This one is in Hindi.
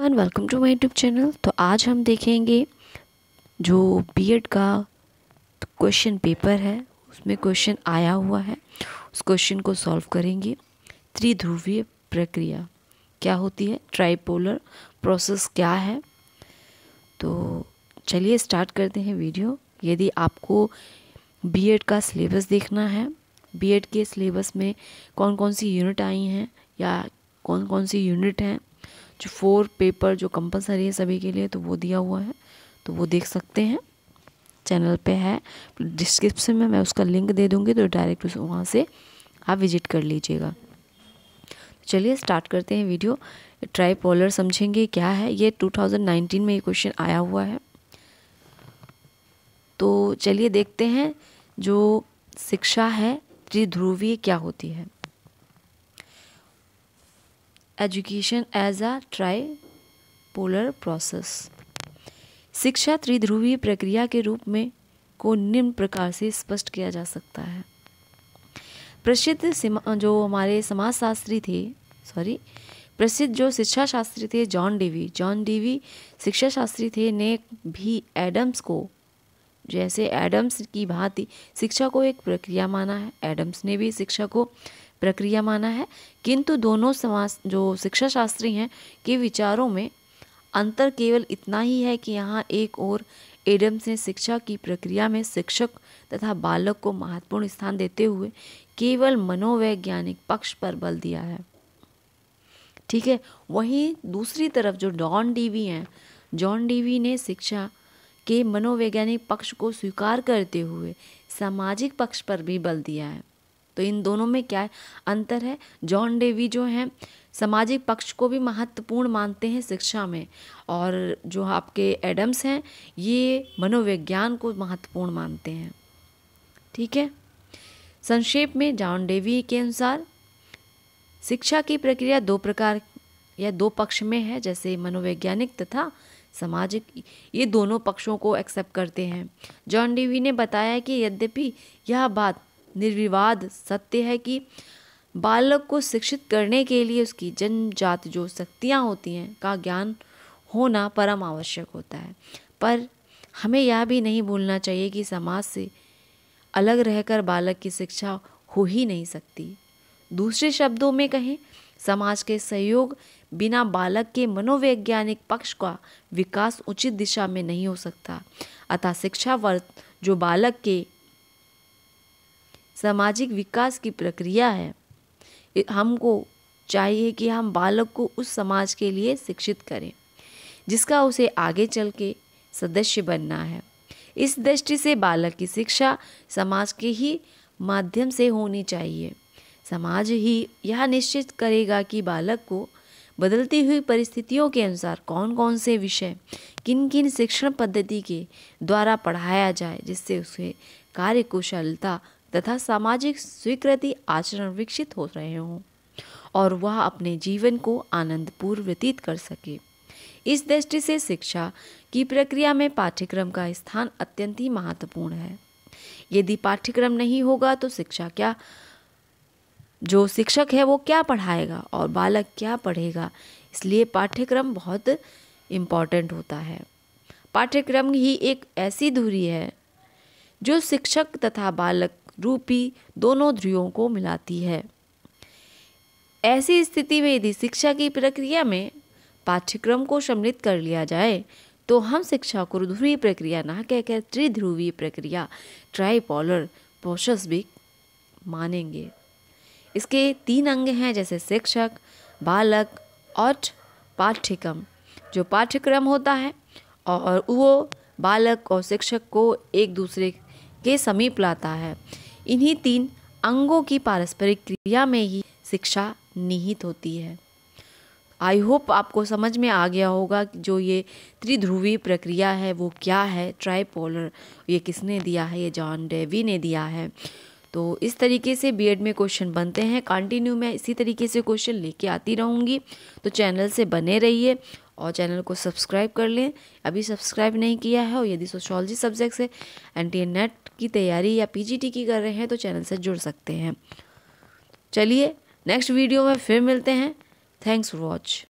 Everyone, welcome to my YouTube channel. तो आज हम देखेंगे जो बीएड का क्वेश्चन पेपर है, उसमें क्वेश्चन आया हुआ है, उस क्वेश्चन को सॉल्व करेंगे। त्रिध्रुवीय प्रक्रिया क्या होती है, ट्राइपोलर प्रोसेस क्या है। तो चलिए स्टार्ट करते हैं वीडियो। यदि आपको बीएड का सिलेबस देखना है, बीएड के सिलेबस में कौन कौन सी यूनिट आई हैं या कौन कौन सी यूनिट हैं, जो 4 पेपर जो कंपलसरी है सभी के लिए, तो वो दिया हुआ है, तो वो देख सकते हैं। चैनल पे है, डिस्क्रिप्शन में मैं उसका लिंक दे दूँगी, तो डायरेक्ट वहाँ से आप विजिट कर लीजिएगा। चलिए स्टार्ट करते हैं वीडियो। ट्राइपोलर समझेंगे क्या है। ये 2019 में ये क्वेश्चन आया हुआ है। तो चलिए देखते हैं जो शिक्षा है त्रिध्रुवीय क्या होती है। Education as a tripolar process. शिक्षा त्रिध्रुवीय प्रक्रिया के रूप में को निम्न प्रकार से स्पष्ट किया जा सकता है। प्रसिद्ध जो हमारे समाजशास्त्री थे, प्रसिद्ध जो शिक्षा शास्त्री थे जॉन डेवी शिक्षा शास्त्री थे, ने भी एडम्स को, जैसे एडम्स की भांति शिक्षा को एक प्रक्रिया माना है। एडम्स ने भी शिक्षा को प्रक्रिया माना है, किंतु दोनों समाज जो शिक्षा शास्त्री हैं के विचारों में अंतर केवल इतना ही है कि यहाँ एक और एडम्स ने शिक्षा की प्रक्रिया में शिक्षक तथा बालक को महत्वपूर्ण स्थान देते हुए केवल मनोवैज्ञानिक पक्ष पर बल दिया है। ठीक है। वहीं दूसरी तरफ जो जॉन डेवी ने शिक्षा के मनोवैज्ञानिक पक्ष को स्वीकार करते हुए सामाजिक पक्ष पर भी बल दिया है। तो इन दोनों में क्या अंतर है। जॉन डेवी जो हैं सामाजिक पक्ष को भी महत्वपूर्ण मानते हैं शिक्षा में, और जो आपके एडम्स हैं ये मनोविज्ञान को महत्वपूर्ण मानते हैं। ठीक है। संक्षेप में जॉन डेवी के अनुसार शिक्षा की प्रक्रिया 2 प्रकार या 2 पक्ष में है, जैसे मनोवैज्ञानिक तथा सामाजिक, ये दोनों पक्षों को एक्सेप्ट करते हैं। जॉन डेवी ने बताया कि यद्यपि यह बात निर्विवाद सत्य है कि बालक को शिक्षित करने के लिए उसकी जन्मजात जो शक्तियाँ होती हैं का ज्ञान होना परम आवश्यक होता है, पर हमें यह भी नहीं भूलना चाहिए कि समाज से अलग रहकर बालक की शिक्षा हो ही नहीं सकती। दूसरे शब्दों में कहें, समाज के सहयोग बिना बालक के मनोवैज्ञानिक पक्ष का विकास उचित दिशा में नहीं हो सकता। अतः शिक्षा वर्ग जो बालक के सामाजिक विकास की प्रक्रिया है, हमको चाहिए कि हम बालक को उस समाज के लिए शिक्षित करें जिसका उसे आगे चल के सदस्य बनना है। इस दृष्टि से बालक की शिक्षा समाज के ही माध्यम से होनी चाहिए। समाज ही यह निश्चित करेगा कि बालक को बदलती हुई परिस्थितियों के अनुसार कौन कौन से विषय किन किन शिक्षण पद्धति के द्वारा पढ़ाया जाए, जिससे उसे कार्यकुशलता तथा सामाजिक स्वीकृति आचरण विकसित हो रहे हों और वह अपने जीवन को आनंदपूर्व व्यतीत कर सके। इस दृष्टि से शिक्षा की प्रक्रिया में पाठ्यक्रम का स्थान अत्यंत ही महत्वपूर्ण है। यदि पाठ्यक्रम नहीं होगा तो शिक्षा क्या, जो शिक्षक है वो क्या पढ़ाएगा और बालक क्या पढ़ेगा। इसलिए पाठ्यक्रम बहुत इम्पॉर्टेंट होता है। पाठ्यक्रम ही एक ऐसी धुरी है जो शिक्षक तथा बालक रूपी दोनों ध्रुवों को मिलाती है। ऐसी स्थिति में यदि शिक्षा की प्रक्रिया में पाठ्यक्रम को सम्मिलित कर लिया जाए तो हम शिक्षा को ध्रुवीय प्रक्रिया ना कहकर त्रिध्रुवीय प्रक्रिया ट्राइपोलर प्रोसेस भी मानेंगे। इसके 3 अंग हैं, जैसे शिक्षक, बालक और पाठ्यक्रम। जो पाठ्यक्रम होता है और वो बालक और शिक्षक को एक दूसरे के समीप लाता है। इन्हीं 3 अंगों की पारस्परिक क्रिया में ही शिक्षा निहित होती है। आई होप आपको समझ में आ गया होगा कि जो ये त्रिध्रुवीय प्रक्रिया है वो क्या है, ट्राइपोलर, ये किसने दिया है, ये जॉन डेवी ने दिया है। तो इस तरीके से बीएड में क्वेश्चन बनते हैं। कंटिन्यू मैं इसी तरीके से क्वेश्चन लेके आती रहूँगी, तो चैनल से बने रहिए और चैनल को सब्सक्राइब कर लें अभी सब्सक्राइब नहीं किया है। और यदि सोशियोलॉजी सब्जेक्ट से एनटीए नेट की तैयारी या पीजीटी की कर रहे हैं तो चैनल से जुड़ सकते हैं। चलिए नेक्स्ट वीडियो में फिर मिलते हैं। Thanks for watch.